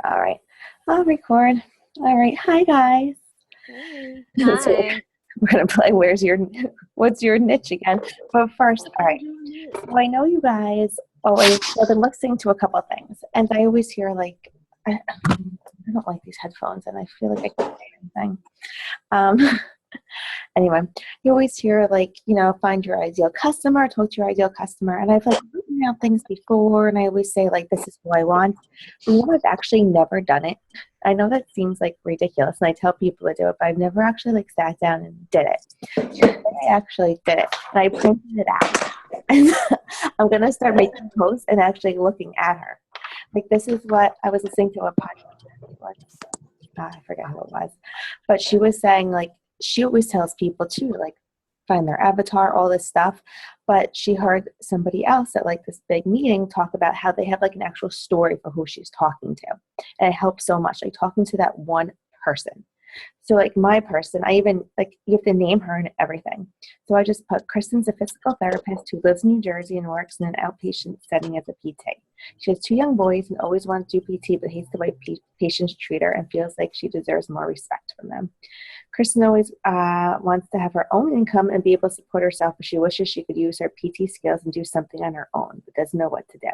All right. I'll record. All right. Hi, guys. Hey. So Hi. we're going to play what's your niche again? But first, all What right. you doing this? So I know you guys always, I've been listening to a couple of things, and I always hear like, I don't like these headphones, and I feel like I can't say anything. Um, anyway, you always hear like, find your ideal customer, talk to your ideal customer. And I've like written out things before, and I always say like, this is who I want. But I've actually never done it. I know that seems like ridiculous, and I tell people to do it, but I've never actually like sat down and did it. Today I actually did it, and I printed it out. And I'm gonna start making posts and actually looking at her. Like this is what I was listening to a podcast. I forget who it was, but she was saying like she always tells people to like find their avatar, all this stuff. But she heard somebody else at like this big meeting talk about how they have like an actual story for who she's talking to, and it helps so much. Like talking to that one person. So like my person, I even like you have to name her and everything. So I just put Kristen's a physical therapist who lives in New Jersey and works in an outpatient setting as a PT. She has two young boys and always wanted to do PT, but hates the way patients treat her and feels like she deserves more respect from them. Kristen always wants to have her own income and be able to support herself, but she wishes she could use her PT skills and do something on her own, but doesn't know what to do.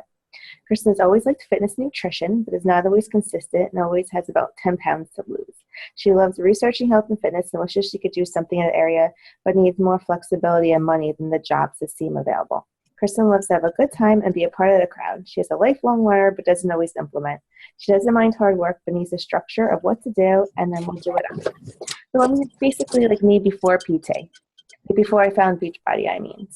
Kristen has always liked fitness and nutrition, but is not always consistent and always has about 10 pounds to lose. She loves researching health and fitness and wishes she could do something in that area, but needs more flexibility and money than the jobs that seem available. Kristen loves to have a good time and be a part of the crowd. She is a lifelong learner, but doesn't always implement. She doesn't mind hard work, but needs a structure of what to do, and then we'll do it on. So I mean, it's basically like me before PT, before I found Beachbody, I mean.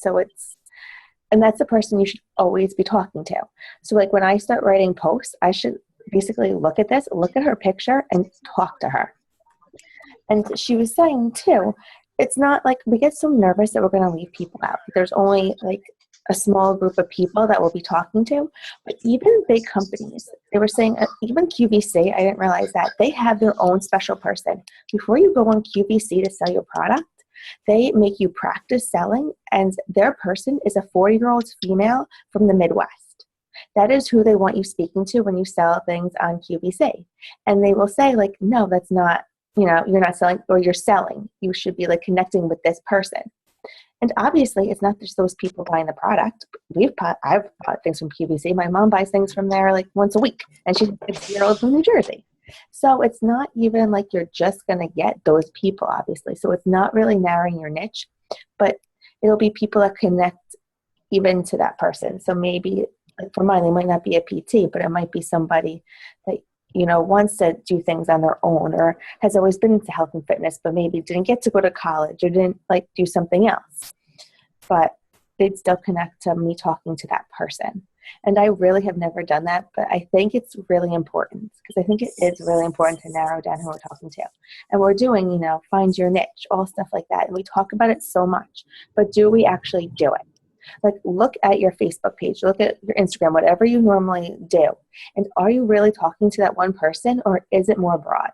And that's the person you should always be talking to. So like when I start writing posts, I should basically look at this, look at her picture, and talk to her. And she was saying too, it's not like we get so nervous that we're going to leave people out. There's only like a small group of people that we'll be talking to, but even big companies, they were saying, even QVC, I didn't realize that, they have their own special person. Before you go on QVC to sell your product, they make you practice selling, and their person is a 40-year-old female from the Midwest. That is who they want you speaking to when you sell things on QVC. And they will say, like, no, that's not, you're not selling, or you're selling. You should be like connecting with this person. And obviously, it's not just those people buying the product. I've bought things from QVC. My mom buys things from there like once a week, and she's a 60-year-old from New Jersey. So it's not even like you're just going to get those people, obviously. So it's not really narrowing your niche, but it'll be people that connect even to that person. So maybe, like for mine, they might not be a PT, but it might be somebody that wants to do things on their own, or has always been into health and fitness, but maybe didn't get to go to college or didn't like do something else. But they'd still connect to me talking to that person. And I really have never done that, but I think it's really important, because I think it is really important to narrow down who we're talking to. And we're doing, find your niche, all stuff like that. And we talk about it so much, but do we actually do it? Like, look at your Facebook page, look at your Instagram, whatever you normally do. And are you really talking to that one person, or is it more broad?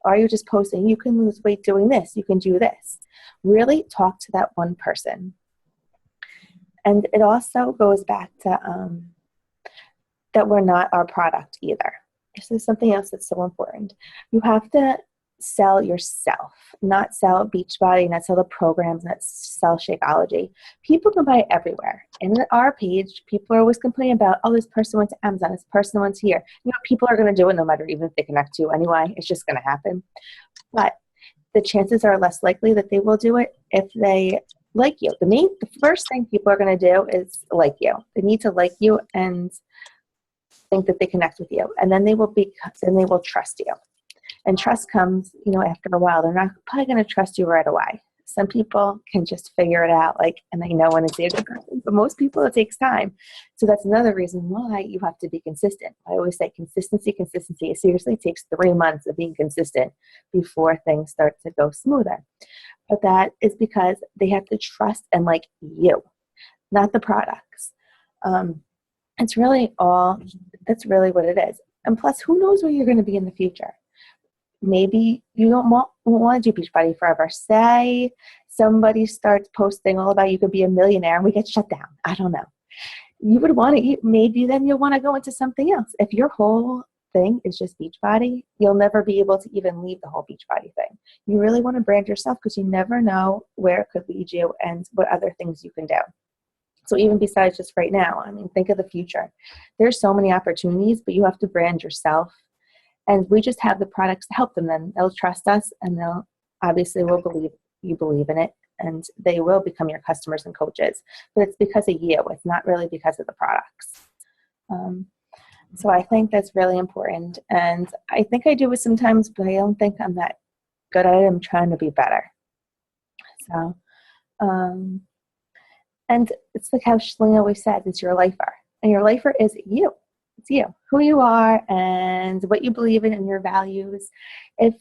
Are you just posting, you can lose weight doing this, you can do this? Really talk to that one person. And it also goes back to that we're not our product either. This is something else that's so important. You have to sell yourself, not sell Beachbody, not sell the programs, not sell Shakeology. People can buy it everywhere. And in our page, people are always complaining about, oh, this person went to Amazon, this person went here. People are going to do it no matter, even if they connect to you anyway. It's just going to happen. But the chances are less likely that they will do it if they like you. The first thing people are going to do is like you. They need to like you and think that they connect with you, and then they will trust you. And trust comes, after a while. They're not probably going to trust you right away. Some people can just figure it out, and they know when it's a good person. But most people, it takes time. So that's another reason why you have to be consistent. I always say consistency. It seriously takes 3 months of being consistent before things start to go smoother. But that is because they have to trust and like you, not the products. That's really what it is. And plus, who knows where you're going to be in the future? Maybe you don't want to do Beachbody forever. Say somebody starts posting all about you could be a millionaire and we get shut down. I don't know. You would want to, maybe then you'll want to go into something else. If your whole thing is just Beachbody, you'll never be able to even leave the whole Beachbody thing. You really want to brand yourself because you never know where it could lead you and what other things you can do. So even besides just right now, I mean, think of the future. There's so many opportunities, but you have to brand yourself. And we just have the products to help them. Then they'll trust us, and they'll obviously will believe you believe in it, and they will become your customers and coaches. But it's because of you. It's not really because of the products. So I think that's really important. And I think I do it sometimes, but I don't think I'm that good at it. I'm trying to be better. So, and it's like how Shalene always says, it's your lifer. And your lifer is you. It's you, who you are and what you believe in and your values. If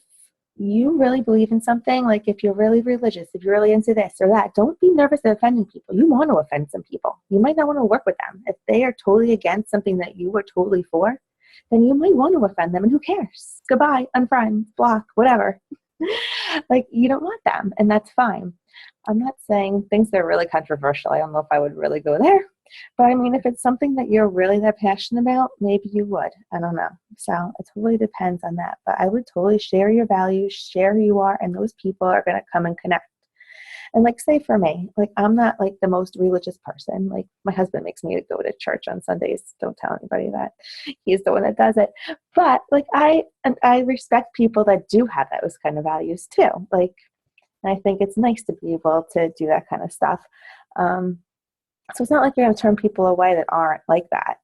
you really believe in something, like if you're really religious, if you're really into this or that, don't be nervous of offending people. You want to offend some people. You might not want to work with them. If they are totally against something that you were totally for, then you might want to offend them, and who cares? Goodbye, unfriend, block, whatever. Like, you don't want them, and that's fine. I'm not saying things that are really controversial. I don't know if I would really go there. But I mean, if it's something that you're really that passionate about, maybe you would. I don't know. So it totally depends on that. But I would totally share your values, share who you are, and those people are going to come and connect. And like, say for me, like, I'm not like the most religious person. Like, my husband makes me go to church on Sundays. Don't tell anybody that. He's the one that does it. But like, I respect people that do have those kind of values too. Like, and I think it's nice to be able to do that kind of stuff. So it's not like you're going to turn people away that aren't like that.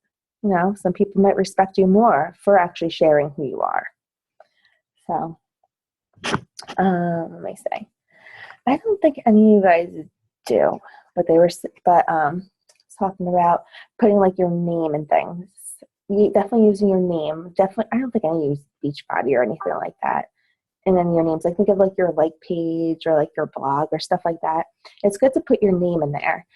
You know, some people might respect you more for actually sharing who you are. So, let me say, I don't think any of you guys do, but talking about putting like your name and things. You definitely using your name. Definitely, I don't think any use Beachbody or anything like that. And then your names, like think of like your like page or like your blog or stuff like that. It's good to put your name in there,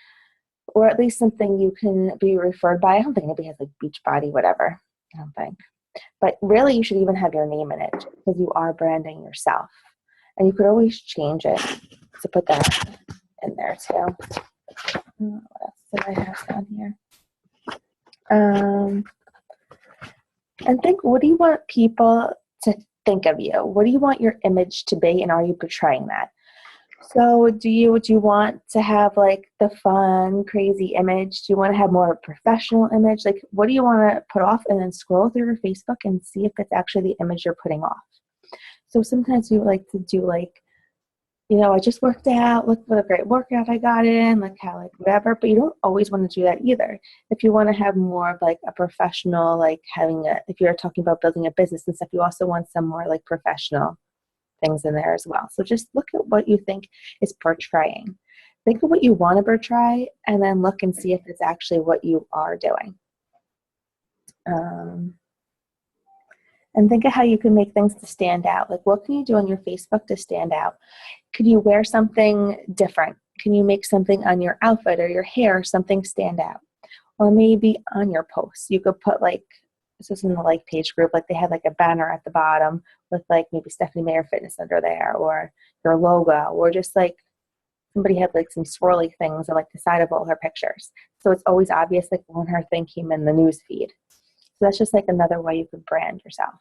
or at least something you can be referred by. I don't think anybody has like Beachbody, whatever. I don't think. But really, you should even have your name in it because you are branding yourself. And you could always change it to put that in there too. What else did I have down here? And think, what do you want people to think of you? What do you want your image to be, and are you portraying that? So do you want to have like the fun, crazy image? Do you want to have more of a professional image? Like, what do you want to put off? And then scroll through your Facebook and see if it's actually the image you're putting off. So sometimes you like to do like, you know, I just worked out, look what a great workout I got in, like how, like whatever, but you don't always want to do that either. If you want to have more of like a professional, like if you're talking about building a business and stuff, you also want some more like professional things in there as well. So just look at what you think is portraying. Think of what you want to portray and then look and see if it's actually what you are doing. And think of how you can make things to stand out. Like, what can you do on your Facebook to stand out? Could you wear something different? Can you make something on your outfit or your hair, something stand out? Or maybe on your posts, you could put like, this was in the like page group, like they had like a banner at the bottom with like maybe Stephanie Mayer Fitness under there, or your logo, or just like somebody had like some swirly things on like the side of all her pictures. So it's always obvious like when her thing came in the news feed. So that's just like another way you could brand yourself.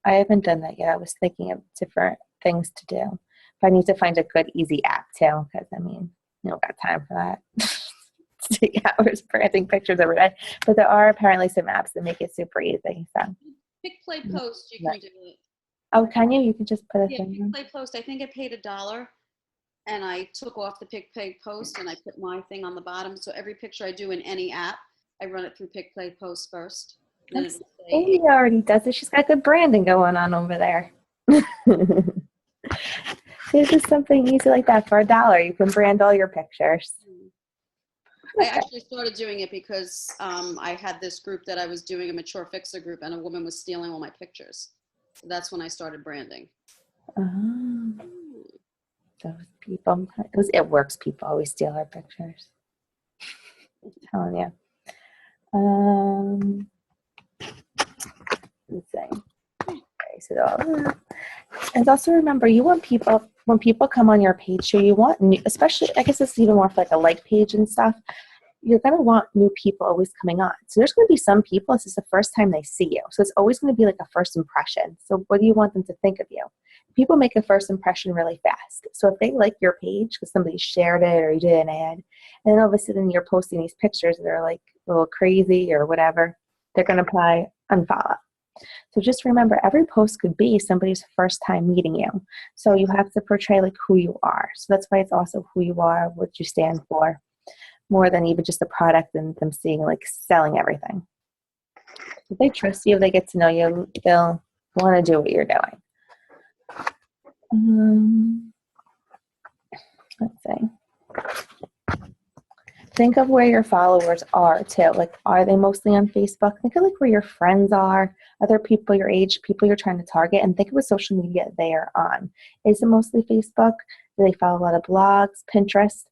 I haven't done that yet. I was thinking of different things to do. But I need to find a good, easy app too, because I mean, you don't got time for that. Take hours branding pictures every day. But there are apparently some apps that make it super easy. So Pick Play Post, you can do it. Oh, can you? You can just put a Yeah, thing Pick Play Post. I think I paid $1, and I took off the Pick Play Post, and I put my thing on the bottom. So every picture I do in any app, I run it through Pick Play Post first. Then it'll say, Amy already does it. She's got good branding going on over there. There's just something easy like that for $1. You can brand all your pictures. I actually started doing it because I had this group that I was doing, a mature fixer group, and a woman was stealing all my pictures. So that's when I started branding. Those people, it works. People always steal our pictures. I'm telling you. Let's see. And also remember, you want people, when people come on your page, so you want, especially, I guess it's even more for like a like page and stuff, you're going to want new people always coming on. So there's going to be some people, this is the first time they see you. So it's always going to be like a first impression. So what do you want them to think of you? People make a first impression really fast. So if they like your page because somebody shared it or you did an ad, and then all of a sudden you're posting these pictures that are like a little crazy or whatever, they're going to probably unfollow. So just remember, every post could be somebody's first time meeting you. So you have to portray like who you are. So that's why it's also who you are, what you stand for, more than even just the product and them seeing like selling everything. If they trust you, if they get to know you, they'll want to do what you're doing. Let's see. Think of where your followers are too. Like, are they mostly on Facebook? Think of like where your friends are, other people your age, people you're trying to target, and think of what social media they are on. Is it mostly Facebook? Do they follow a lot of blogs, Pinterest?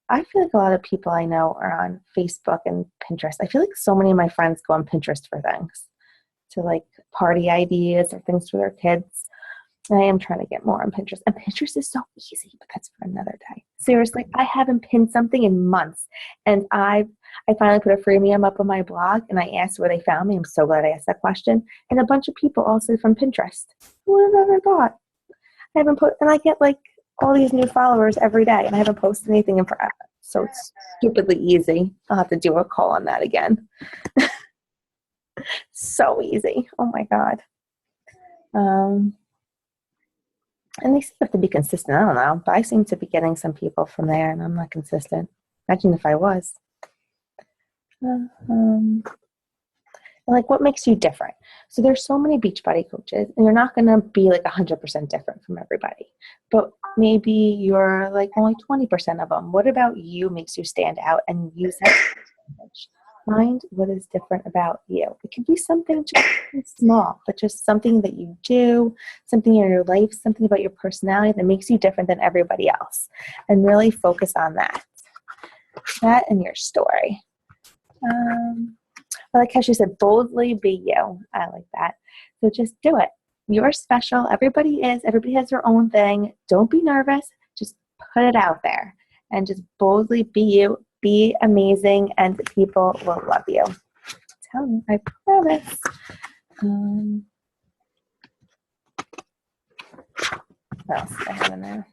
I feel like a lot of people I know are on Facebook and Pinterest. I feel like so many of my friends go on Pinterest for things, to like party ideas or things for their kids. I am trying to get more on Pinterest. And Pinterest is so easy, but that's for another day. Seriously, I haven't pinned something in months. And I finally put a freemium up on my blog, and I asked where they found me. I'm so glad I asked that question. And a bunch of people also from Pinterest. Who would have ever thought? I haven't put, and I get like all these new followers every day, and I haven't posted anything in forever. So it's stupidly easy. I'll have to do a call on that again. So easy. Oh my God. And they seem to have to be consistent. I don't know, but I seem to be getting some people from there, and I'm not consistent. Imagine if I was. Like, what makes you different? So there's so many Beachbody coaches, and you're not going to be like 100% different from everybody. But maybe you're like only 20% of them. What about you makes you stand out, and use that advantage? Find what is different about you. It can be something just small, but just something that you do, something in your life, something about your personality that makes you different than everybody else. And really focus on that. That and your story. I like how she said, boldly be you. I like that. So just do it. You're special. Everybody is. Everybody has their own thing. Don't be nervous. Just put it out there. And just boldly be you. Be amazing, and people will love you. Tell me, I promise. What else do I have in there?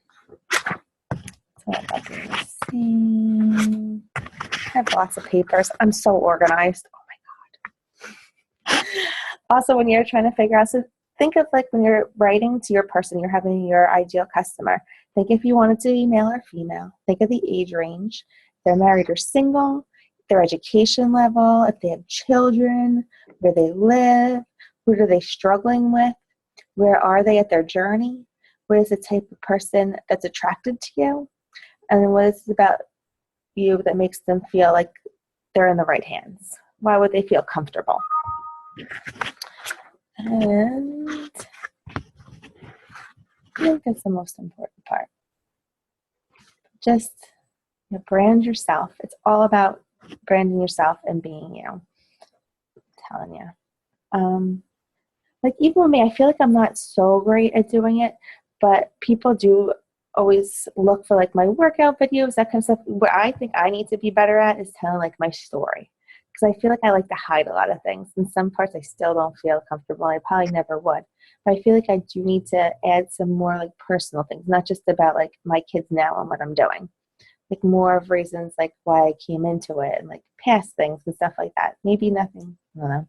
I have lots of papers. I'm so organized. Oh my God. Also, when you're trying to figure out, so think of like when you're writing to your person, you're having your ideal customer. Think if you wanted to be male or female. Think of the age range. They're married or single, their education level, if they have children, where they live, what are they struggling with, where are they at their journey, what is the type of person that's attracted to you, and then what is it about you that makes them feel like they're in the right hands. Why would they feel comfortable? And I think that's the most important part. Just brand yourself. It's all about branding yourself and being you. I'm telling you. Like even with me, I feel like I'm not so great at doing it, but people do always look for like my workout videos, that kind of stuff. What I think I need to be better at is telling like my story. Because I feel like I like to hide a lot of things. In some parts I still don't feel comfortable. I probably never would. But I feel like I do need to add some more like personal things, not just about like my kids now and what I'm doing. Like more of reasons like why I came into it and like past things and stuff like that. Maybe nothing, I don't know.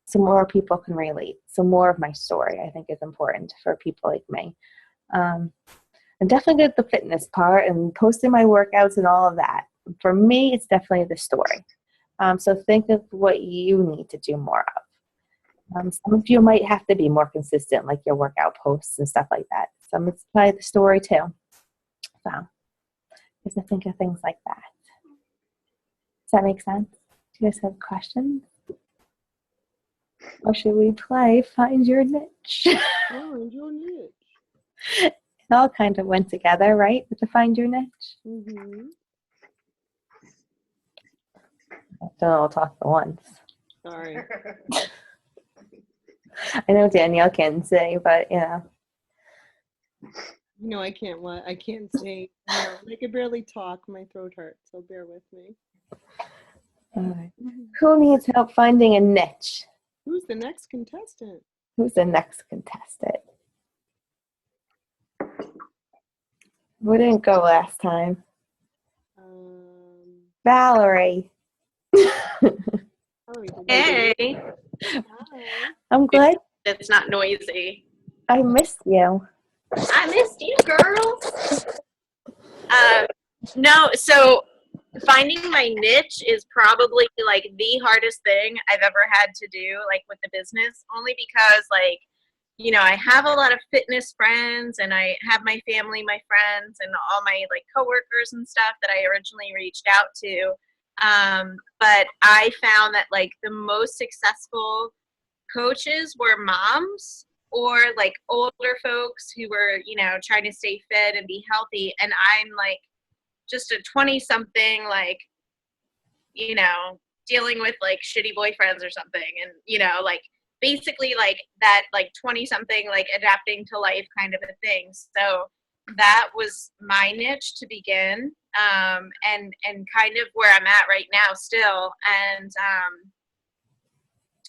So more people can relate. So more of my story I think is important for people like me. And definitely get the fitness part and posting my workouts and all of that. For me, it's definitely the story. So think of what you need to do more of. Some of you might have to be more consistent, like your workout posts and stuff like that. Some it's probably the story too. So just to think of things like that. Does that make sense? Do you guys have questions? Or should we play Find Your Niche? Find your niche. It all kind of went together, right? With the Find Your Niche. Mm-hmm. Don't all talk at once. Sorry. I know Danielle can say, but I can't say. I can barely talk. My throat hurts, so bear with me. All right. Who needs help finding a niche? Who's the next contestant? Who's the next contestant? We didn't go last time. Valerie. Valerie, did you- Hey, Hi. I'm glad it's not noisy. I missed you. I missed you, girl. No, so finding my niche is probably like the hardest thing I've ever had to do, like with the business, only because like, you know, I have a lot of fitness friends and I have my family, my friends, and all my like coworkers and stuff that I originally reached out to. But I found that like the most successful coaches were moms or like older folks who were, you know, trying to stay fit and be healthy. And I'm like just a 20 something, like, you know, dealing with like shitty boyfriends or something. And, you know, like basically like that, like 20 something, like adapting to life kind of a thing. So that was my niche to begin. And kind of where I'm at right now still. And,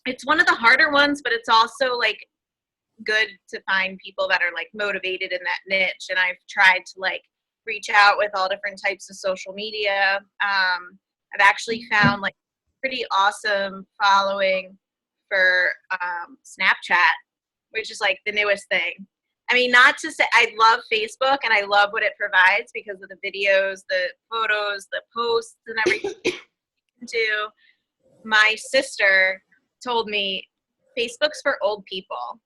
it's one of the harder ones, but it's also like good to find people that are like motivated in that niche. And I've tried to like reach out with all different types of social media. I've actually found like pretty awesome following for Snapchat, which is like the newest thing. I mean, not to say I love Facebook and I love what it provides because of the videos, the photos, the posts, and everything. To my sister told me Facebook's for old people.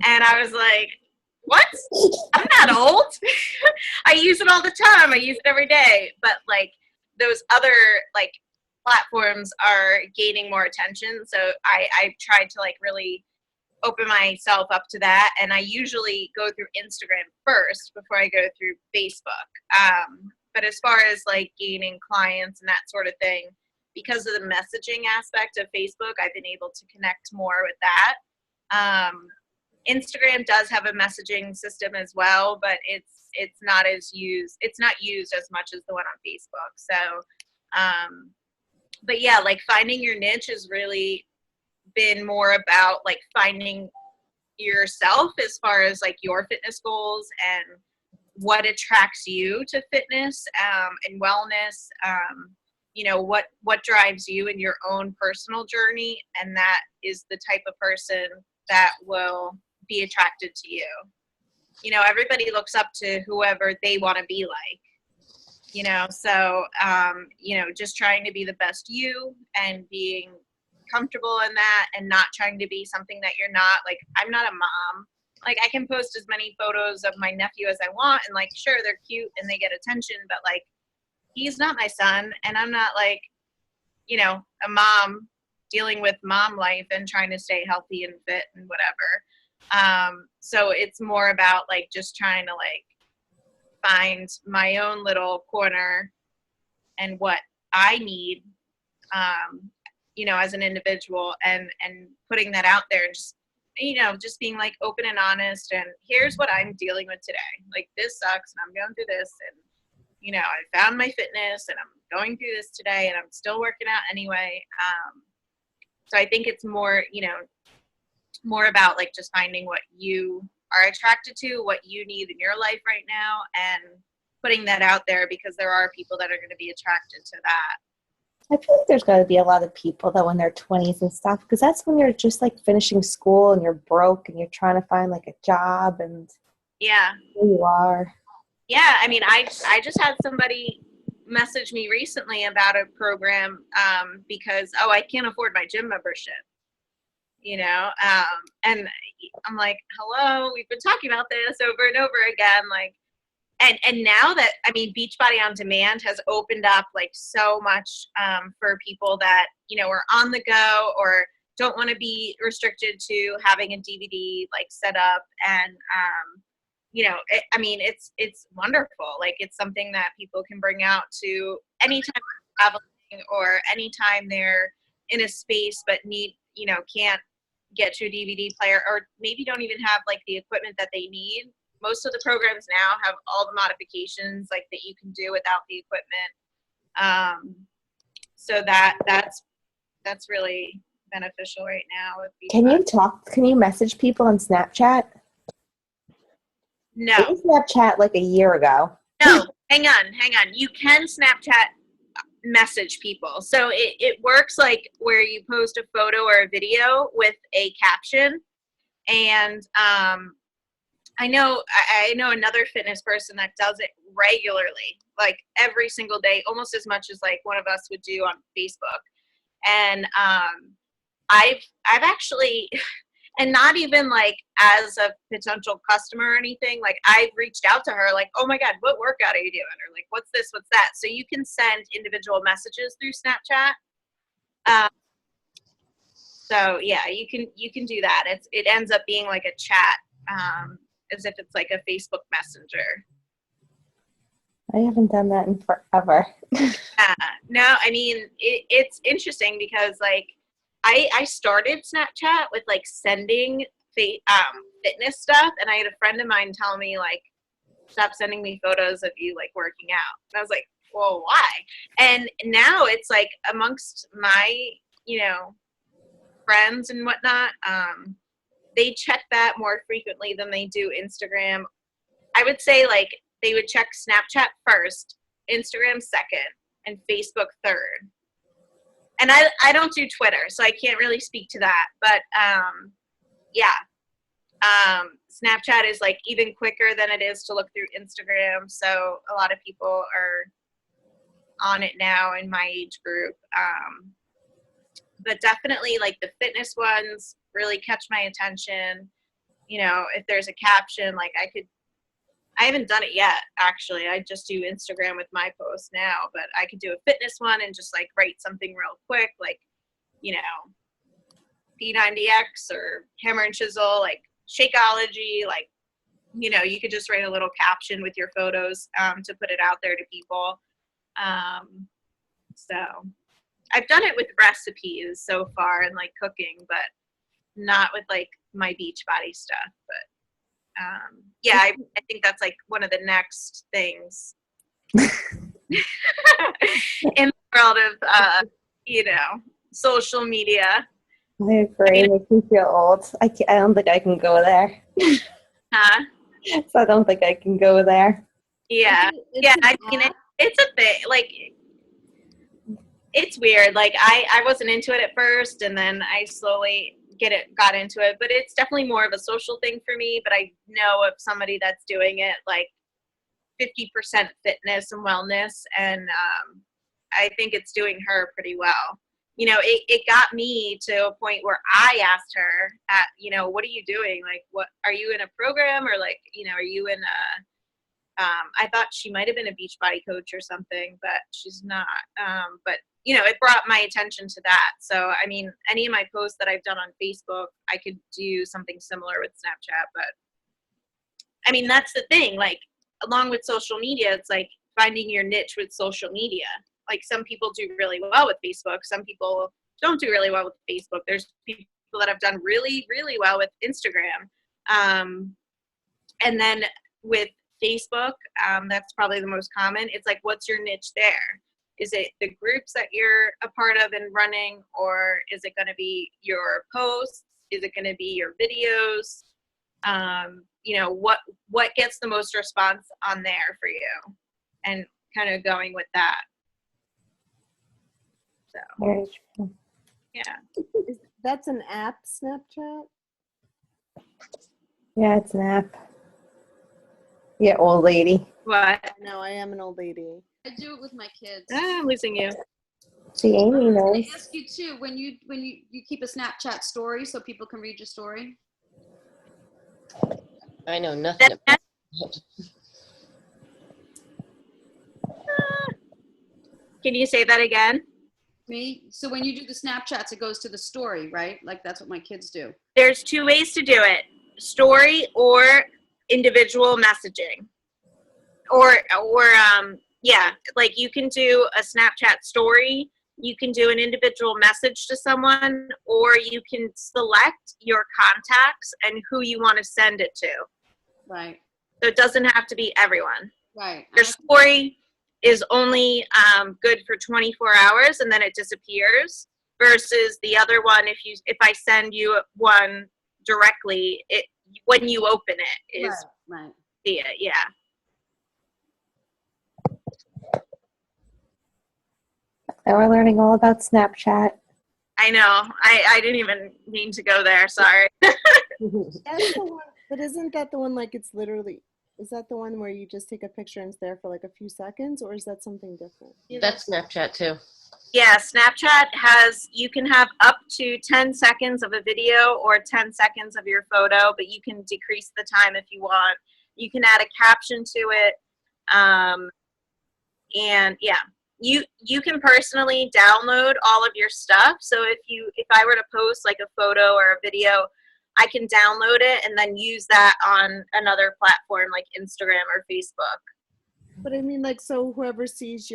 And I was like, what? I'm not old. I use it all the time. I use it every day. But like those other like platforms are gaining more attention. So I tried to like really open myself up to that. And I usually go through Instagram first before I go through Facebook. But as far as like gaining clients and that sort of thing, because of the messaging aspect of Facebook, I've been able to connect more with that. Instagram does have a messaging system as well, but it's not used as much as the one on Facebook. So, but yeah, like finding your niche has really been more about like finding yourself as far as like your fitness goals and what attracts you to fitness and wellness. You know, what drives you in your own personal journey, and that is the type of person that will be attracted to you. You know, everybody looks up to whoever they want to be like, you know, so, you know, just trying to be the best you and being comfortable in that and not trying to be something that you're not. Like, I'm not a mom. Like, I can post as many photos of my nephew as I want, and like, sure, they're cute and they get attention, but like, he's not my son, and I'm not like, you know, a mom dealing with mom life and trying to stay healthy and fit and whatever. So it's more about like just trying to like find my own little corner and what I need, you know, as an individual, and putting that out there and just, you know, just being like open and honest, and here's what I'm dealing with today. Like, this sucks and I'm going through this, and you know, I found my fitness and I'm going through this today and I'm still working out anyway. So I think it's more, you know, more about like just finding what you are attracted to, what you need in your life right now, and putting that out there, because there are people that are going to be attracted to that. I feel like there's got to be a lot of people though in their 20s and stuff, because that's when you're just like finishing school and you're broke and you're trying to find like a job and Yeah. who you are. Yeah, I mean, I just had somebody message me recently about a program because, oh, I can't afford my gym membership, you know, and I'm like, hello, we've been talking about this over and over again, like, and now that, I mean, Beachbody On Demand has opened up like so much for people that, you know, are on the go or don't want to be restricted to having a DVD like set up, and you know, I mean, it's wonderful. Like, it's something that people can bring out to anytime they're traveling or anytime they're in a space but need, you know, can't get to a DVD player, or maybe don't even have like the equipment that they need. Most of the programs now have all the modifications like that you can do without the equipment. So that's really beneficial right now with Beachbody. Can you message people on Snapchat? No. I used Snapchat like a year ago. No, hang on. You can Snapchat message people. So it works like where you post a photo or a video with a caption. And I know another fitness person that does it regularly, like every single day, almost as much as like one of us would do on Facebook. And I've actually, and not even like as a potential customer or anything, like I've reached out to her like, oh my God, what workout are you doing? Or like, what's this, what's that? So you can send individual messages through Snapchat. So yeah, you can do that. It ends up being like a chat, as if it's like a Facebook Messenger. I haven't done that in forever. No, I mean, it's interesting because like I started Snapchat with like sending fitness stuff, and I had a friend of mine tell me like, stop sending me photos of you like working out. And I was like, well, why? And now it's like amongst my, friends and whatnot, they check that more frequently than they do Instagram. I would say like they would check Snapchat first, Instagram second, and Facebook third. And I don't do Twitter, so I can't really speak to that. But Snapchat is like even quicker than it is to look through Instagram. So a lot of people are on it now in my age group. But definitely like the fitness ones really catch my attention. If there's a caption, like I haven't done it yet, actually. I just do Instagram with my posts now, but I could do a fitness one and just like write something real quick, like, P90X or Hammer and Chisel, like Shakeology, like, you could just write a little caption with your photos to put it out there to people. So I've done it with recipes so far and like cooking, but not with like my Beachbody stuff. But I think that's like one of the next things in the world of social media. I agree. It makes me feel old. I don't think I can go there. Huh? So I don't think I can go there. Yeah. I mean, it's a thing. Like, it's weird. Like, I wasn't into it at first, and then I slowly got into it. But it's definitely more of a social thing for me. But I know of somebody that's doing it like 50% fitness and wellness, and I think it's doing her pretty well. It got me to a point where I asked her, what are you doing? Like, what are you in a program, or like, are you in a I thought she might have been a Beachbody coach or something, but she's not. But it brought my attention to that. So, I mean, any of my posts that I've done on Facebook, I could do something similar with Snapchat. But, I mean, that's the thing. Like, along with social media, it's like finding your niche with social media. Like, some people do really well with Facebook. Some people don't do really well with Facebook. There's people that have done really, really well with Instagram. And then with Facebook, that's probably the most common. It's like, what's your niche there? Is it the groups that you're a part of and running, or is it going to be your posts? Is it going to be your videos? What gets the most response on there for you, and kind of going with that. So, Very true. yeah. That's an app, Snapchat? Yeah, it's an app. Yeah, old lady. What? No, I am an old lady. I do it with my kids. I'm losing you. See, Amy knows. I ask you too, when you keep a Snapchat story so people can read your story. I know nothing about it. Can you say that again? Me? So when you do the Snapchats, it goes to the story, right? Like that's what my kids do. There's two ways to do it: story or individual messaging. Or like you can do a Snapchat story, you can do an individual message to someone, or you can select your contacts and who you want to send it to. Right. So it doesn't have to be everyone. Right. Your story is only good for 24 hours and then it disappears, versus the other one, if I send you one directly, it when you open it is Right. see it. Yeah. Now we're learning all about Snapchat. I know. I didn't even mean to go there. Sorry. That's the one, but isn't that the one like it's literally, is that the one where you just take a picture and it's there for like a few seconds, or is that something different? That's Snapchat too. Yeah, Snapchat you can have up to 10 seconds of a video or 10 seconds of your photo, but you can decrease the time if you want. You can add a caption to it. And yeah, you can personally download all of your stuff. So if I were to post like a photo or a video, I can download it and then use that on another platform like Instagram or Facebook. But I mean, like, so whoever sees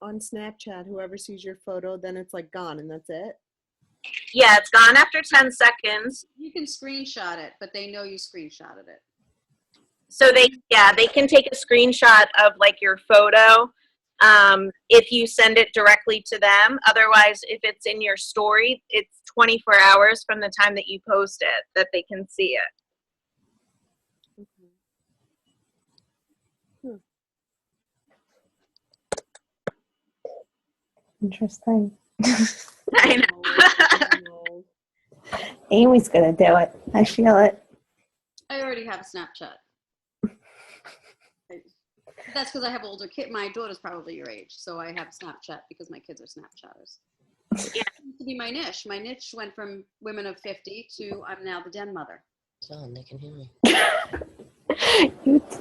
on Snapchat, whoever sees your photo, then it's like gone and that's it? Yeah, it's gone after 10 seconds. You can screenshot it, but they know you screenshotted it. So they can take a screenshot of like your photo if you send it directly to them. Otherwise, if it's in your story, it's 24 hours from the time that you post it that they can see it. Okay. Interesting. I know. Amy's gonna do it. I feel it. I already have a Snapchat. That's because I have older kids. My daughter's probably your age, so I have Snapchat because my kids are Snapchatters. Yeah. It used to be my niche. My niche went from women of 50 to I'm now the den mother. John, they can hear me.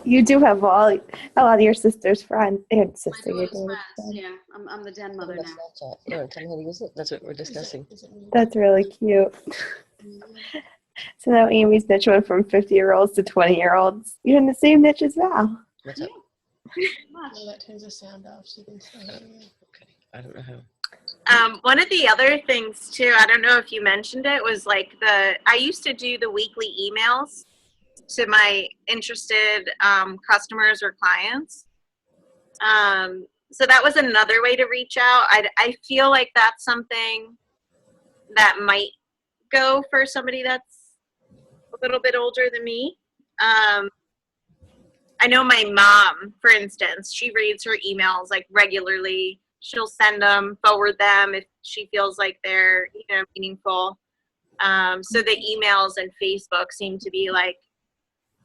You do have a lot of your sister's friends. Your My sister, your daughter's daughter's friends. friend. Yeah, I'm the den mother That's now. Snapchat. Aaron, tell me how to use it. That's what we're discussing. That's really cute. So now Amy's niche went from 50-year-olds to 20-year-olds. You're in the same niche as Val. What's up? Much. No, that turns the sound off so you can still hear me. Okay. I don't know how. One of the other things too, I don't know if you mentioned it, was like I used to do the weekly emails to my interested customers or clients. So that was another way to reach out. I feel like that's something that might go for somebody that's a little bit older than me. I know my mom, for instance, she reads her emails like regularly. She'll send them, forward them if she feels like they're meaningful. So the emails and Facebook seem to be like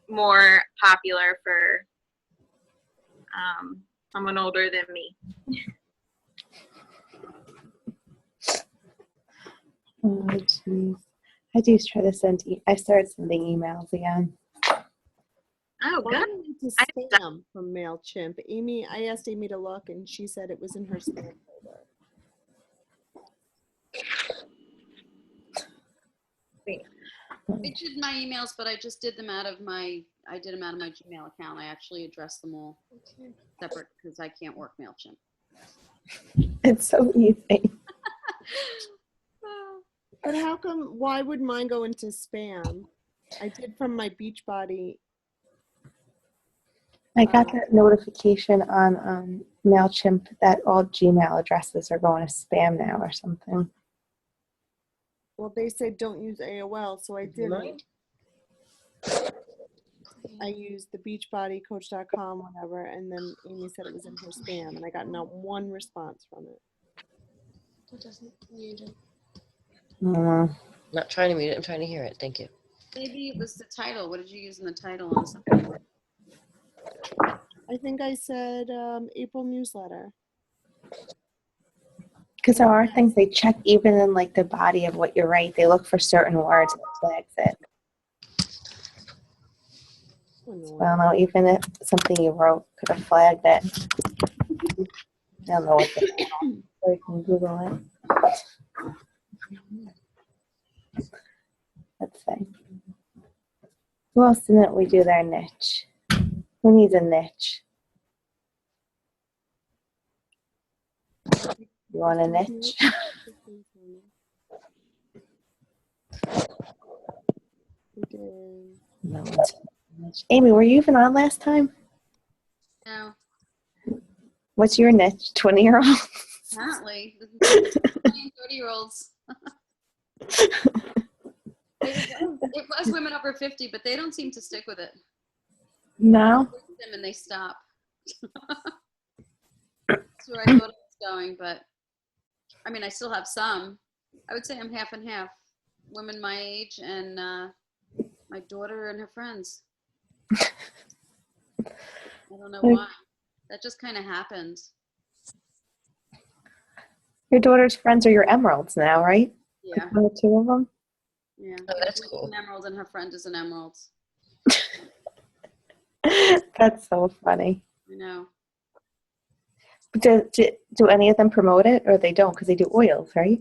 more popular for someone older than me. Oh, jeez. I do try to send. I started sending emails again. Oh, Well, good. I went to spam from MailChimp. I asked Amy to look and she said it was in her spam folder. I did my emails, but I just did them out of my Gmail account. I actually addressed them all separate because I can't work MailChimp. It's so easy. But why would mine go into spam? I did from my Beachbody. I got that notification on MailChimp that all Gmail addresses are going to spam now or something. Well, they said don't use AOL, so I didn't. Mine? I used the Beachbody, Coach.com, whatever, and then Amy said it was in her spam, and I got not one response from it. It doesn't mute it. Mm. Not trying to mute it. I'm trying to hear it. Thank you. Maybe it was the title. What did you use in the title on something? I think I said April newsletter. Because there are things they check even in like the body of what you write. They look for certain words and it flags it. Oh, I don't know, even if something you wrote could have flagged it. I don't know what the or you can Google it. Let's see. Who else didn't we do their niche? Who needs a niche? You want a niche? We did. No. Amy, were you even on last time? No. What's your niche? 20-year-old? Apparently, 20 and 30-year-olds. It was women over 50, but they don't seem to stick with it. No? Them and they stop. That's where I thought it was going, but I mean, I still have some. I would say I'm half and half. Women my age and my daughter and her friends. I don't know why. That just kind of happened. Your daughter's friends are your emeralds now, right? Yeah, The two of them? yeah. Oh, that's She's cool. an emerald and her friend is an emerald. That's so funny. I know. Do any of them promote it, or they don't because they do oils, right?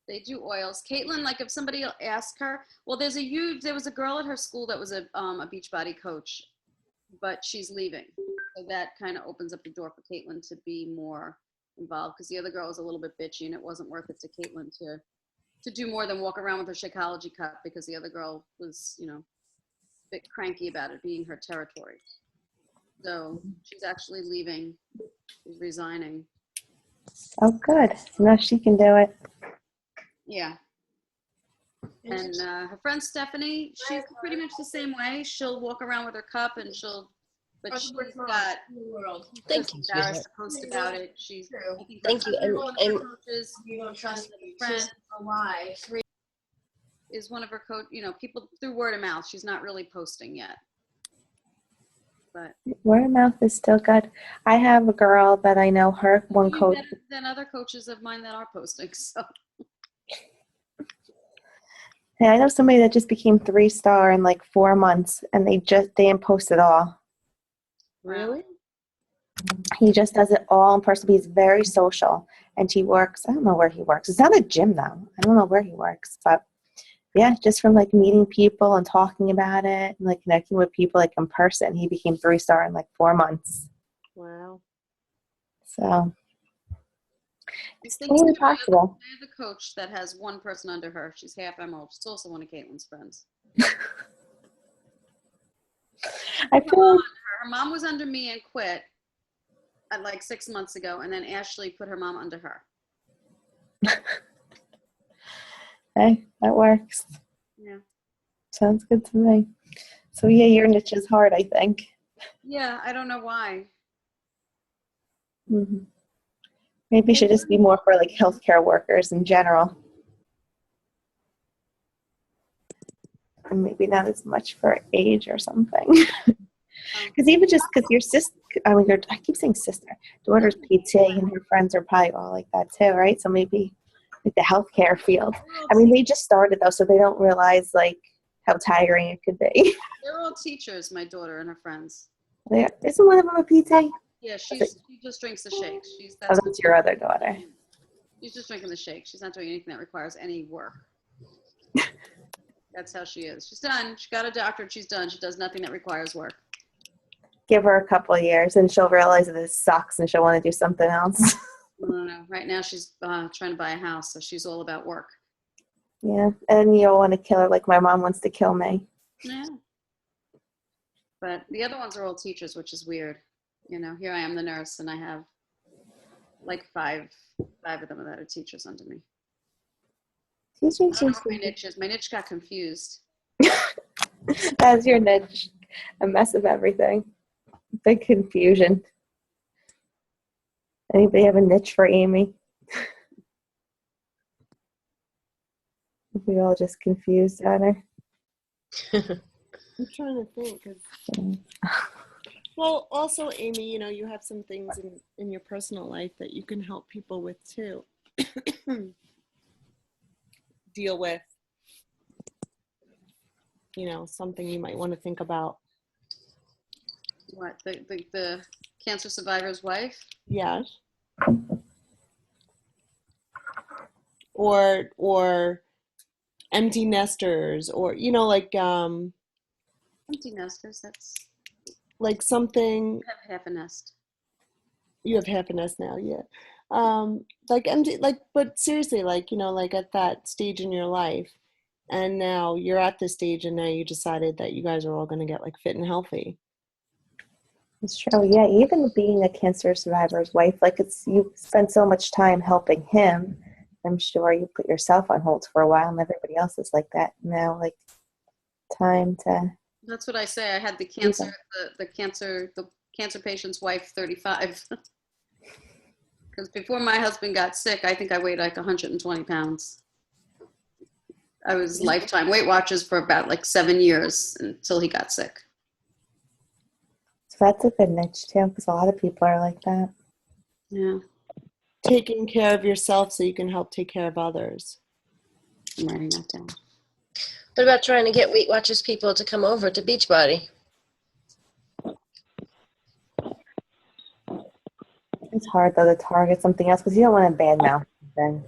They do oils. Caitlin, like if somebody asked her, well, there was a girl at her school that was a Beachbody coach, but she's leaving. So that kind of opens up the door for Caitlin to be more involved because the other girl was a little bit bitchy and it wasn't worth it to Caitlin to do more than walk around with her Shakeology cup because the other girl was, a bit cranky about it being her territory. So she's actually leaving. She's resigning. Oh, good. So now she can do it. Yeah. And her friend Stephanie, she's pretty much the same way. She'll walk around with her cup and but she's got Thank just you, embarrassed sweetheart. to post about it. She's True. Thank you. coaches You don't trust me. friend Just a lie. is one of her people through word of mouth. She's not really posting yet. But Word of mouth is still good. I have a girl that I know, her one coach. better than other coaches of mine that are posting. So Hey, I know somebody that just became 3-star in like 4 months, and they didn't post it all. really, He just does it all in person. He's very social, and he works. I don't know where he works. It's not a gym though. I don't know where he works, but yeah, just from like meeting people and talking about it and like connecting with people like in person, he became 3-star in like 4 months. Wow. So it's thinking totally of my possible. other coach that has one person under her. She's half emerald. She's also one of Caitlin's friends. I feel like Her mom was under me and quit at like 6 months ago, and then Ashley put her mom under her. hey, that works. Yeah. Sounds good to me. So yeah, your niche is hard, I think. Yeah, I don't know why. Mm-hmm. Maybe it should just be more for like healthcare workers in general. And maybe not as much for age or something. Because even just because your sister, I keep saying sister, daughter's PT and her friends are probably all like that too, right? So maybe like the healthcare field. I mean, they just started though, so they don't realize like how tiring it could be. They're all teachers, my daughter and her friends. Isn't one of them a PT? Yeah, she just drinks the shakes. Oh, that's your other daughter. She's just drinking the shakes. She's not doing anything that requires any work. That's how she is. She's done. She got a doctorate. She's done. She does nothing that requires work. Give her a couple of years and she'll realize that this sucks and she'll want to do something else. No. Right now she's trying to buy a house, so she's all about work. Yeah, and you'll want to kill her like my mom wants to kill me. Yeah. But the other ones are all teachers, which is weird. Here I am the nurse, and I have like five of them that are teachers under me. Teaching I don't know seems what my niche is. My niche got confused. That's your niche. A mess of everything. Big confusion. Anybody have a niche for Amy? We all just confused on her. I'm trying to think. Well, also, Amy, you have some things in your personal life that you can help people with too. Deal with, something you might want to think about. What, the cancer survivor's wife? Yes. Or empty nesters, or Empty nesters. That's like something. I have half a nest. You have half a nest now, yeah. Like empty, but seriously, at that stage in your life, and now you're at this stage, and now you decided that you guys are all going to get like fit and healthy. It's true. Yeah, even being a cancer survivor's wife, like you spend so much time helping him. I'm sure you put yourself on hold for a while, and everybody else is like that now. Like time to. That's what I say. I had the Yeah. cancer, the cancer patient's wife, 35. Because before my husband got sick, I think I weighed like 120 pounds. I was lifetime Weight Watchers for about like 7 years until he got sick. So that's a good niche too, because a lot of people are like that. Yeah, Taking care of yourself so you can help take care of others. I'm writing that down. What about trying to get Weight Watchers people to come over to Beachbody? It's hard though to target something else because you don't want to badmouth them.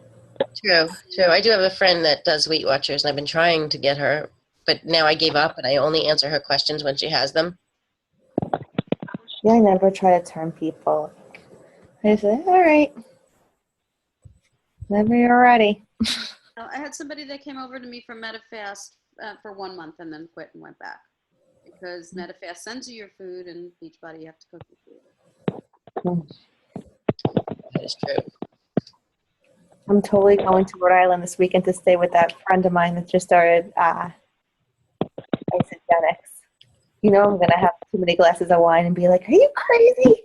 True. I do have a friend that does Weight Watchers, and I've been trying to get her, but now I gave up, and I only answer her questions when she has them. Yeah, I never try to turn people. I just say, all right, whenever you're ready. I had somebody that came over to me for Medifast for 1 month and then quit and went back because Medifast sends you your food and Beachbody you have to cook your food. That is true. I'm totally going to Rhode Island this weekend to stay with that friend of mine that just started Isogenics. You know I'm going to have too many glasses of wine and be like, are you crazy?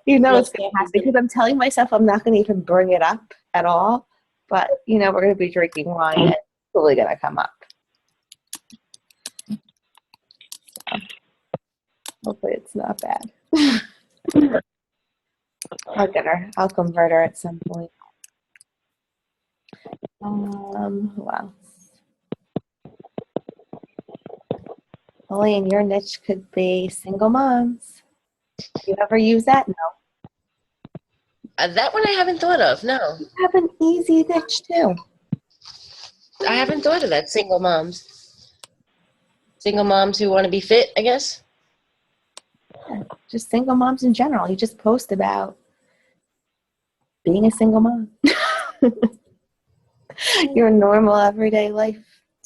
You know it's going to happen because I'm telling myself I'm not going to even bring it up at all. But, you know, we're going to be drinking wine and it's totally going to come up. So, hopefully it's not bad. I'll get her. I'll convert her at some point. Who else? Elaine, your niche could be single moms. You ever use that? No. That one I haven't thought of, no. You have an easy niche too. I haven't thought of that, single moms. Single moms who want to be fit, I guess? Yeah, just single moms in general. You just post about being a single mom. Your normal everyday life.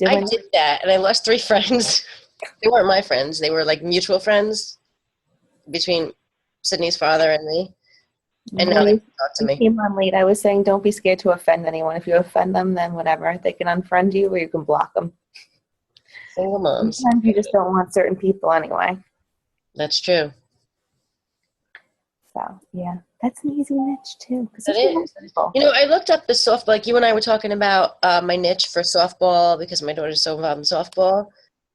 I did that, and I lost 3 friends. They weren't my friends. They were like mutual friends between Sydney's father and me. And now they talk to You me. came on late. I was saying don't be scared to offend anyone. If you offend them, then whatever. They can unfriend you or you can block them. Single moms. Sometimes you just don't want certain people anyway. That's true. So, yeah. That's an easy niche too. It is. You know, I looked up the softball. Like you and I were talking about my niche for softball because my daughter's so involved in softball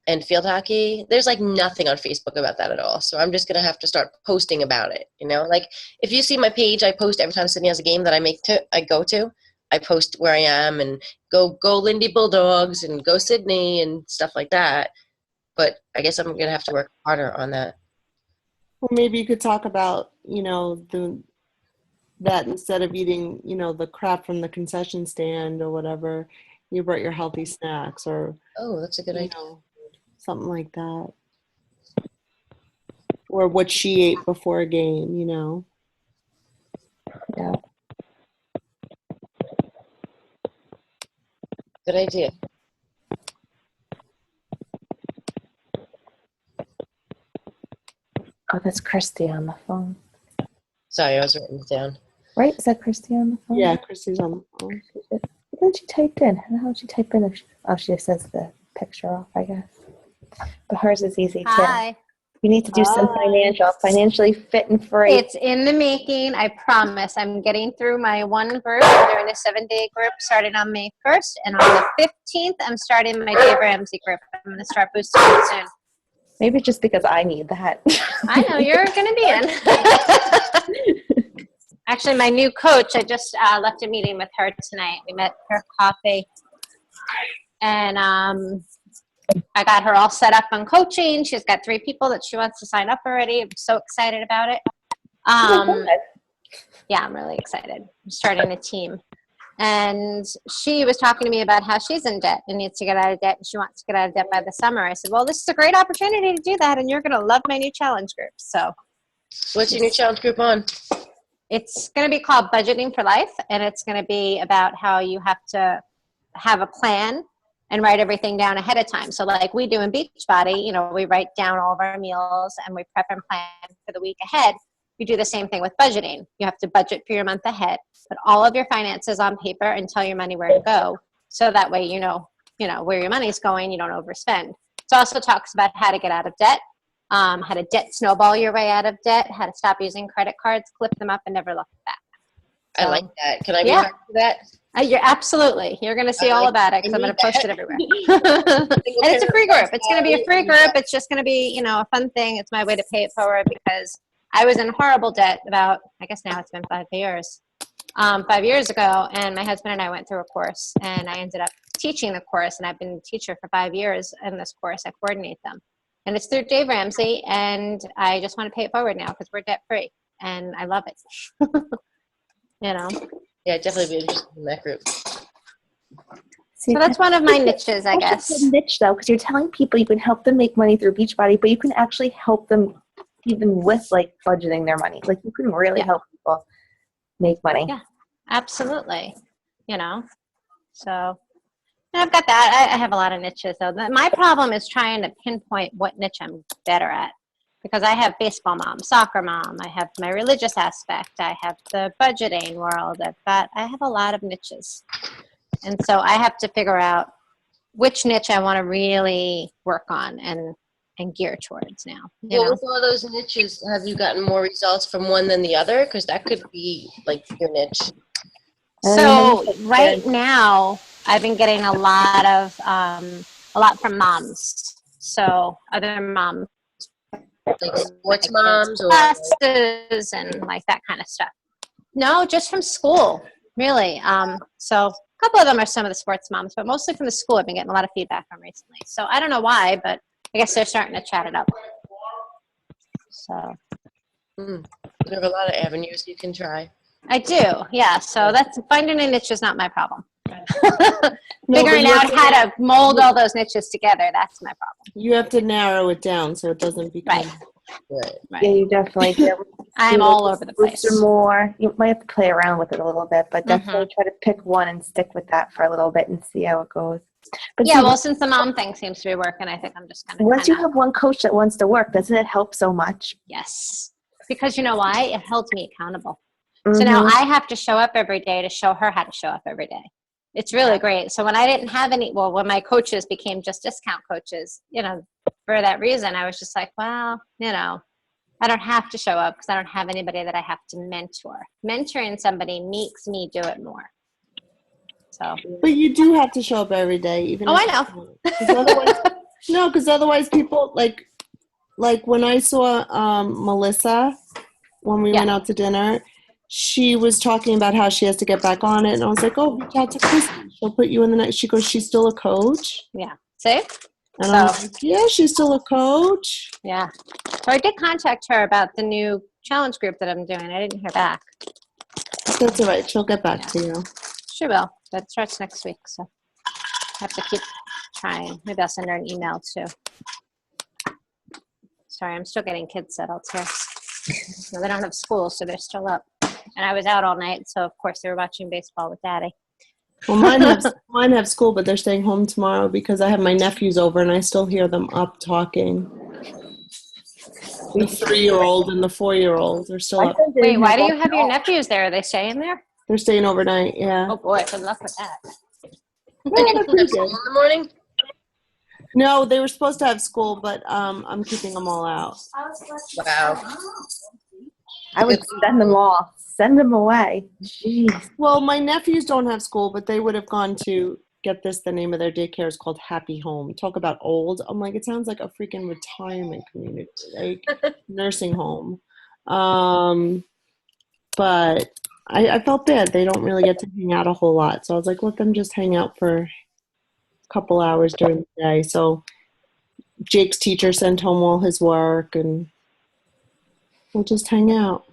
and field hockey. There's like nothing on Facebook about that at all. So I'm just going to have to start posting about it. You know, like if you see my page, I post every time Sydney has a game that I go to. I post where I am and go Lindy Bulldogs and go Sydney and stuff like that. But I guess I'm going to have to work harder on that. Well, maybe you could talk about, you know, that instead of eating, you know, the crap from the concession stand or whatever, you brought your healthy snacks or, Oh, that's a good you idea. know, something like that. Or what she ate before a game, you know. Yeah. Good idea. Oh, that's Christy on the phone. Sorry, I was writing it down. Right? Is that Christy on the phone? Yeah, Christy's on the phone. What did she type in? How did she type in? She just says the picture off, I guess. But hers is easy too. Hi. You need to do some financially fit and free. It's in the making. I promise. I'm getting through my one group. I'm doing a 7-day group starting on May 1st. And on the 15th, I'm starting my Dave Ramsey group. I'm going to start boosting it soon. Maybe just because I need that. I know you're going to be in. Actually, my new coach, I just left a meeting with her tonight. We met for coffee. And I got her all set up on coaching. She's got 3 people that she wants to sign up already. I'm so excited about it. Yeah, I'm really excited. I'm starting a team. And she was talking to me about how she's in debt and needs to get out of debt. And she wants to get out of debt by the summer. I said, well, this is a great opportunity to do that. And you're going to love my new challenge group. So What's your new challenge group on? it's going to be called Budgeting for Life. And it's going to be about how you have to have a plan and write everything down ahead of time. So like we do in Beachbody, you know, we write down all of our meals and we prep and plan for the week ahead. You do the same thing with budgeting. You have to budget for your month ahead, put all of your finances on paper and tell your money where to go. So that way, you know where your money's going, you don't overspend. It also talks about how to get out of debt, how to debt snowball your way out of debt, how to stop using credit cards, clip them up and never look back. I like that. Can I be Yeah. part of that? You're absolutely. You're going to see all about it because I'm going to post it everywhere. And it's a free group. It's going to be a free group. It's just going to be, you know, a fun thing. It's my way to pay it forward because I was in horrible debt about, I guess now it's been 5 years. 5 years ago, and my husband and I went through a course, and I ended up teaching the course, and I've been a teacher for 5 years in this course. I coordinate them. And it's through Dave Ramsey, and I just want to pay it forward now because we're debt-free, and I love it. You know? Yeah, definitely be interested in that group. See, So that's one of my niches, I guess. That's a niche though, because you're telling people you can help them make money through Beachbody, but you can actually help them even with like budgeting their money. Like you can really Yeah. help people make money. Yeah. Absolutely. You know? So and I've got that. I have a lot of niches though. My problem is trying to pinpoint what niche I'm better at. Because I have baseball mom, soccer mom, I have my religious aspect, I have the budgeting world, I have a lot of niches. And so I have to figure out which niche I want to really work on and gear towards now. You Well, know? with all those niches, have you gotten more results from one than the other? Because that could be like your niche. So right now, I've been getting a lot from moms. So other moms. Like sports moms or Classes and like that kind of stuff. No, just from school, really. So a couple of them are some of the sports moms, but mostly from the school I've been getting a lot of feedback from recently. So I don't know why, but I guess they're starting to chat it up. So you have a lot of avenues you can try. I do, yeah. So that's finding a niche is not my problem. No, but Figuring you out have to- how to mold all those niches together, that's my problem. You have to narrow it down so it doesn't become. Right. Right. Yeah, you definitely do. I'm all over the Groups place. are more. You might have to play around with it a little bit, but definitely try to pick one and stick with that for a little bit and see how it goes. But Yeah, see, well, since the mom thing seems to be working, I think I'm just going to once you have one coach that wants to work, doesn't it help so much? Yes. Because you know why? It holds me accountable. So now Mhm. I have to show up every day to show her how to show up every day. It's really great. So when I didn't have when my coaches became just discount coaches, you know, for that reason, I was just like, well, you know, I don't have to show up because I don't have anybody that I have to mentor. Mentoring somebody makes me do it more. So, But you do have to show up every day, even. oh, if I you know. don't. 'Cause otherwise, no, because otherwise people like when I saw Melissa when we Yeah. went out to dinner, she was talking about how she has to get back on it, and I was like, "Oh, reach out to Kristen. She'll put you in the next." She goes, "She's still a coach," Yeah. See? and I'm like, "Yeah, she's still a coach." Yeah. So I did contact her about the new challenge group that I'm doing. I didn't hear back. That's all right. She'll get back to you. She will. That starts next week, so I have to keep trying. Maybe I'll send her an email too. Sorry, I'm still getting kids settled here. So they don't have school, so they're still up. And I was out all night, so of course they were watching baseball with Daddy. Well, mine have school, but they're staying home tomorrow because I have my nephews over, and I still hear them up talking. The 3-year-old and the 4-year-old are still My up. son didn't Wait, why do all- you have your nephews there? Are they staying there? They're staying overnight. Yeah. Oh boy, good luck with that. And you can have school in the morning? No, they were supposed to have school, but I'm keeping them all out. Wow. I would send them all. Send them away. Jeez. Well, my nephews don't have school, but they would have gone to get this. The name of their daycare is called Happy Home. Talk about old. I'm like, it sounds like a freaking retirement community, like nursing home. But I felt bad. They don't really get to hang out a whole lot, so I was like, let them just hang out for a couple hours during the day. So Jake's teacher sent home all his work, and we'll just hang out.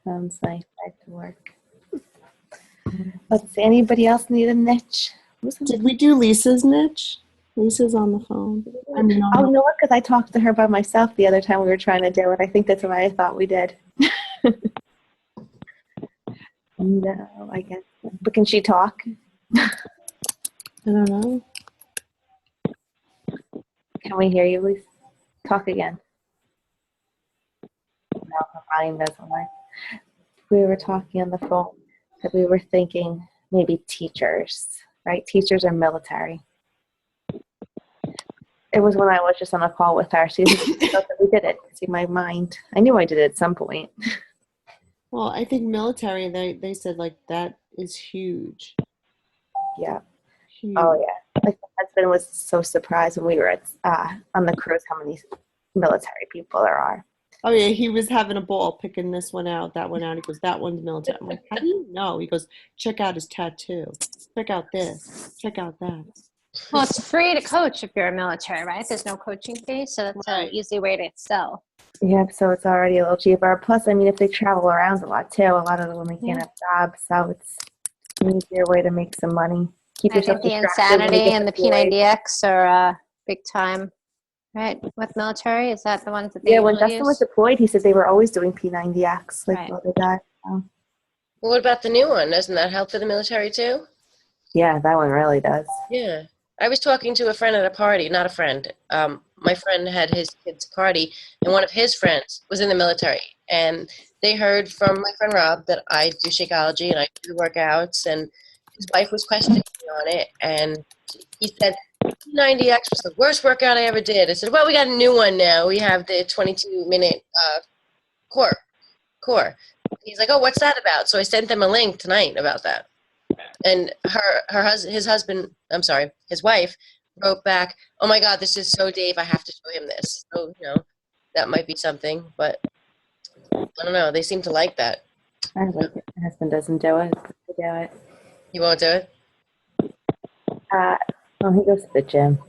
Sounds nice. Back to work. Let's see. Anybody else need a niche? Did we do Lisa's niche? Lisa's on the phone. I mean, Oh, you know what? Because I talked to her by myself the other time we were trying to do it. I think that's what I thought we did. No, I guess. But can she talk? I don't know. Can we hear you, Lisa? Talk again. No, the volume doesn't work. We were talking on the phone that we were thinking maybe teachers, right? Teachers or military. It was when I was just on a call with her. She thought that we did it. See, my mind. I knew I did it at some point. Well, I think military, they said like that is huge. Yeah. Huge. Oh, yeah. Like my husband was so surprised when we were at, on the cruise how many military people there are. Oh yeah, he was having a ball picking this one out, that one out. He goes, that one's military. I'm like, how do you know? He goes, check out his tattoo. Check out this. Check out that. Well, it's free to coach if you're a military, right? There's no coaching fee, so that's an Right. easy way to excel. Yeah, so it's already a little cheaper. Plus, I mean, if they travel around a lot too, a lot of the women can't have jobs, so it's an easier way to make some money. Keep I yourself think the distracted when you Insanity get and the deployed. P90X are big time, right? With military, is that the ones that they Yeah, when usually Dustin was use? deployed, he said they were always doing P90X, like Right. the other guy. So, Well, what about the new one? Doesn't that help for the military too? yeah, that one really does. Yeah. I was talking to a friend at a party, not a friend. My friend had his kid's party, and one of his friends was in the military. And they heard from my friend Rob that I do Shakeology and I do workouts, and his wife was questioning me on it. And he said, 90X was the worst workout I ever did. I said, well, we got a new one now. We have the 22-minute core. He's like, oh, what's that about? So I sent them a link tonight about that. And his wife wrote back, oh my God, this is so Dave, I have to show him this. So, that might be something, but I don't know. They seem to like that. I like it. My husband doesn't do it. I do it. You won't do it? Well, he goes to the gym.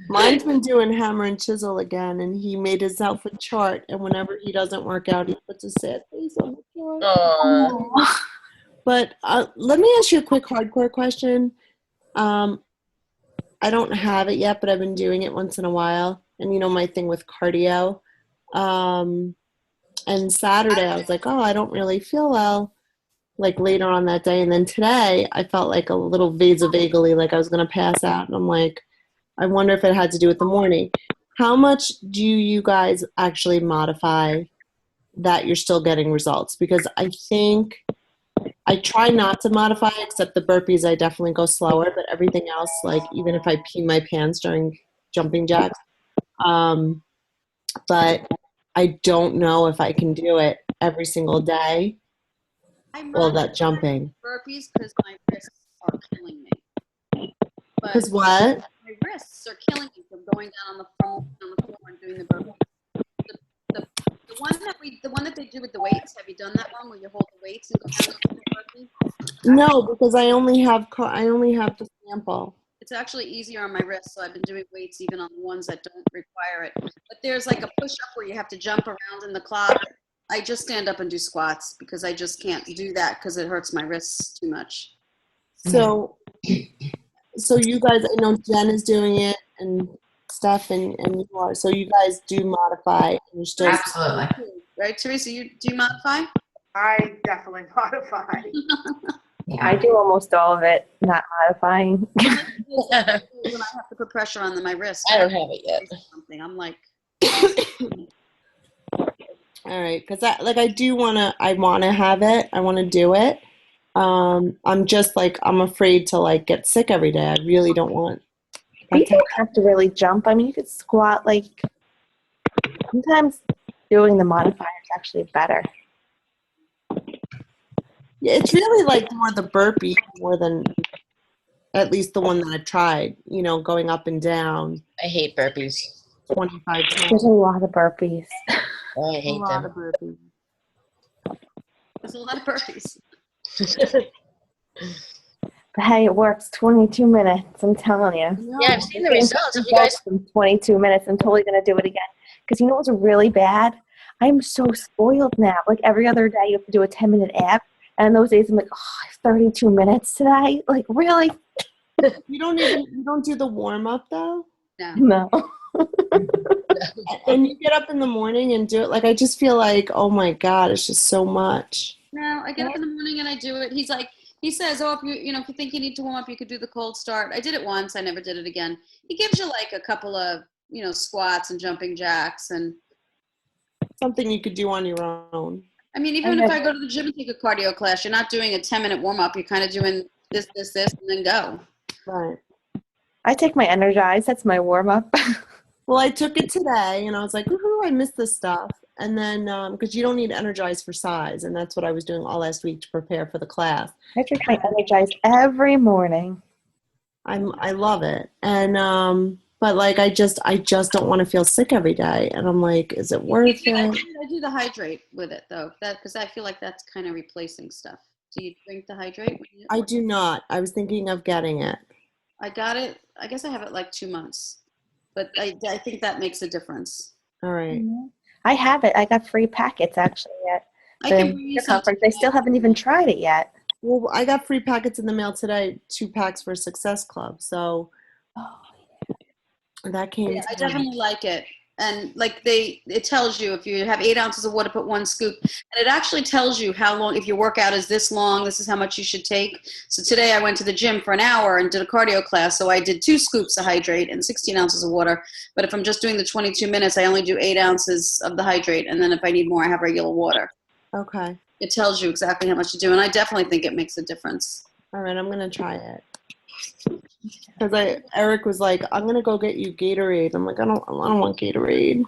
Mine's been doing hammer and chisel again, and he made himself a chart, and whenever he doesn't work out, he puts a sad face on the chart. Aww. But let me ask you a quick hardcore question. I don't have it yet, but I've been doing it once in a while. And you know my thing with cardio. And Saturday I was like, oh, I don't really feel well, like later on that day. And then today I felt like a little vasovaguely, like I was going to pass out. And I'm like, I wonder if it had to do with the morning. How much do you guys actually modify that you're still getting results? Because I think I try not to modify, except the burpees, I definitely go slower, but everything else, like even if I pee my pants during jumping jacks, but I don't know if I can do it every single day. Well, that jumping. Burpees because my wrists are killing me. Because what? My wrists are killing me from going down on the floor and doing the burpees. The one that they do with the weights. Have you done that one where you hold the weights and go down and do the burpee? No, because I only have the sample. It's actually easier on my wrist, so I've been doing weights even on the ones that don't require it. But there's like a push-up where you have to jump around in the clock. I just stand up and do squats because I just can't do that because it hurts my wrists too much. So you guys, I know Jen is doing it and Steph and you are. So you guys do modify and you're still Absolutely. Right, Teresa? Do you modify? I definitely modify. I do almost all of it, not modifying. When I have to put pressure on my wrist. I don't have it yet. Something. I'm like, all right, because I want to have it. I want to do it. I'm just like, I'm afraid to like get sick every day. I really don't want. But you don't have to really jump. I mean, you could squat. Like sometimes doing the modifier is actually better. Yeah, it's really like more the burpee more than at least the one that I've tried. You know, going up and down I hate burpees. 25 times. There's a lot of burpees. Oh, I A hate lot them. of burpees. there's a lot of burpees. But hey, it works 22 minutes. I'm telling you. Yeah, I've seen the results. Have you guys? From 22 minutes. I'm totally going to do it again. Because you know what's really bad? I'm so spoiled now. Like every other day, you have to do a 10-minute ab. And those days, I'm like, oh, 32 minutes today? Like, really? You don't do the warm up though? No. No. And you get up in the morning and do it. Like, I just feel like, oh my God, it's just so much. No, I get up in the morning and I do it. He's like, He says, oh, if if you think you need to warm up, you could do the cold start. I did it once. I never did it again. He gives you like a couple of, squats and jumping jacks. And Something you could do on your own. I mean, even if I go to the gym and take a cardio class, you're not doing a 10-minute warm up. You're kind of doing this, and then go. Right. I take my Energize. That's my warm up. Well, I took it today, and I was like, "Ooh, I missed this stuff." And then, because you don't need Energize for size, and that's what I was doing all last week to prepare for the class. I drink my Energize every morning. I love it, and but like I just don't want to feel sick every day, and I'm like, is it worth it? I do the hydrate with it though, because I feel like that's kind of replacing stuff. Do you drink the hydrate? I do not. I was thinking of getting it. I got it. I guess I have it like 2 months, but I think that makes a difference. All right. I have it. I got free packets actually at I the can bring you some. conference. I still haven't even tried it yet. Well, I got free packets in the mail today, 2 packs for Success Club. So that came. Yeah, I today. definitely like it. And like it tells you if you have 8 ounces of water, put 1 scoop. And it actually tells you how long, if your workout is this long, this is how much you should take. So today I went to the gym for an hour and did a cardio class. So I did 2 scoops of hydrate and 16 ounces of water. But if I'm just doing the 22 minutes, I only do 8 ounces of the hydrate. And then if I need more, I have regular water. Okay. It tells you exactly how much to do. And I definitely think it makes a difference. All right, I'm gonna try it. Because Eric was like, I'm gonna go get you Gatorade. I'm like, I don't want Gatorade.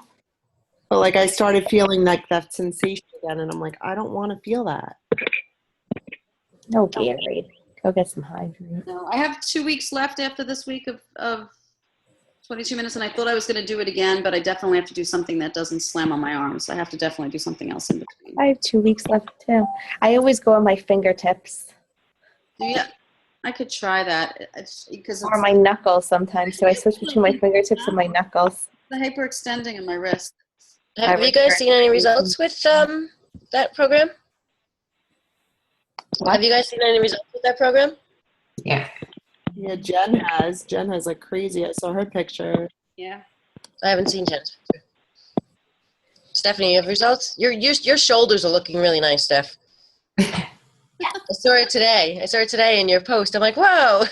But like, I started feeling like that sensation again, and I'm like, I don't want to feel that. No Gatorade. Go get some hydrate. No, I have 2 weeks left after this week of 22 minutes, and I thought I was going to do it again, but I definitely have to do something that doesn't slam on my arms. I have to definitely do something else in between. I have 2 weeks left too. I always go on my fingertips Yeah, I could try that because or my knuckles sometimes. So I switch between my fingertips and my knuckles. the hyperextending in my wrist. Have you guys seen any results with that program? Have you guys seen any results with that program? Yeah. Yeah, Jen has like crazy. I saw her picture. Yeah. I haven't seen Jen's picture. Stephanie, you have results? Your shoulders are looking really nice, Steph. I saw it today in your post. I'm like, whoa.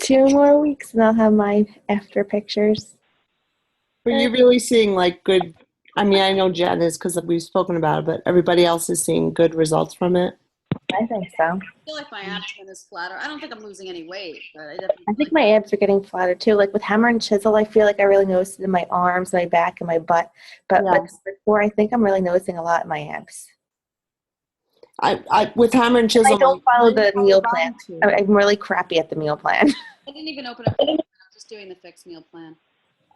2 more weeks and I'll have my after pictures. Were you really seeing like good? I mean, I know Jen is because we've spoken about it, but everybody else is seeing good results from it. I think so. I feel like my abdomen is flatter. I don't think I'm losing any weight, but I definitely. I think my abs are getting flatter too. Like with hammer and chisel, I feel like I really noticed it in my arms, my back, and my butt. But Yes. before, I think I'm really noticing a lot in my abs. I with hammer and chisel. I don't follow the meal plan. too. I'm really crappy at the meal plan. I didn't even open up. I'm just doing the fixed meal plan.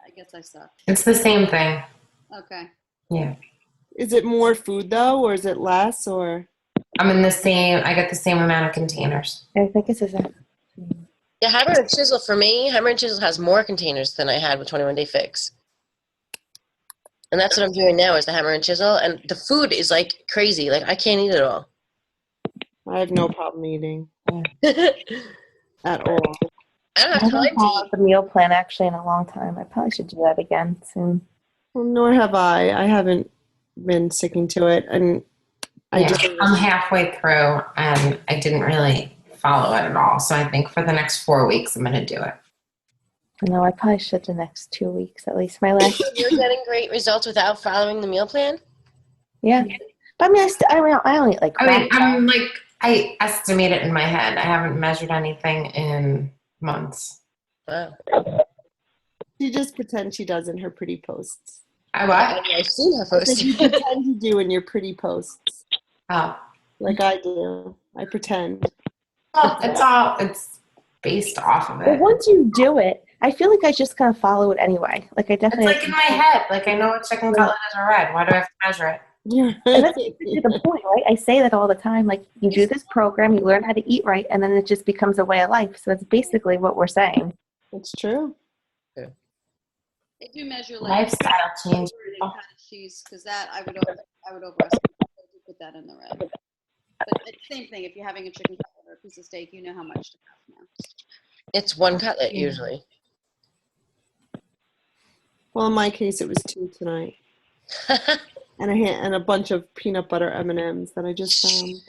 I guess I suck. It's the same thing. Okay. Yeah. Is it more food though, or is it less? Or I get the same amount of containers. I think it's just Yeah, Hammer and Chisel for me, Hammer and Chisel has more containers than I had with 21 Day Fix. And that's what I'm doing now is the Hammer and Chisel. And the food is like crazy. Like I can't eat it all. I have no problem eating I at all. don't I have haven't time to eat. followed the meal plan actually in a long time. I probably should do that again soon. Well, nor have I. I haven't been sticking to it, and I Yeah. just I'm halfway through and I didn't really follow it at all. So I think for the next 4 weeks, I'm going to do it. No, I probably should the next 2 weeks at least. My last, You're getting great results without following the meal plan? yeah. But I mean, I only eat like I crap. mean, I estimate it in my head. I haven't measured anything in months. Wow. she just pretends she does in her pretty posts. I what? I've seen her I said post. you pretend you do in your pretty posts, Oh, like I do. I pretend. well, it's based off of But it. once you do it, I feel like I just kind of follow it anyway. Like I It's definitely. like in my head. Like I know what chicken cutlet is or red. Why do I have to measure it? Yeah. And that's basically the point, right? I say that all the time. Like you do this program, you learn how to eat right, and then it just becomes a way of life. So that's basically what we're saying. It's true. They do measure like Lifestyle change. cottage cheese because that I would overestimate. I would put that in the red. But it's the same thing. If you're having a chicken cutlet or a piece of steak, you know how much to have now. It's one cutlet usually. Well, in my case, it was 2 tonight, and a bunch of peanut butter M&Ms that I just found.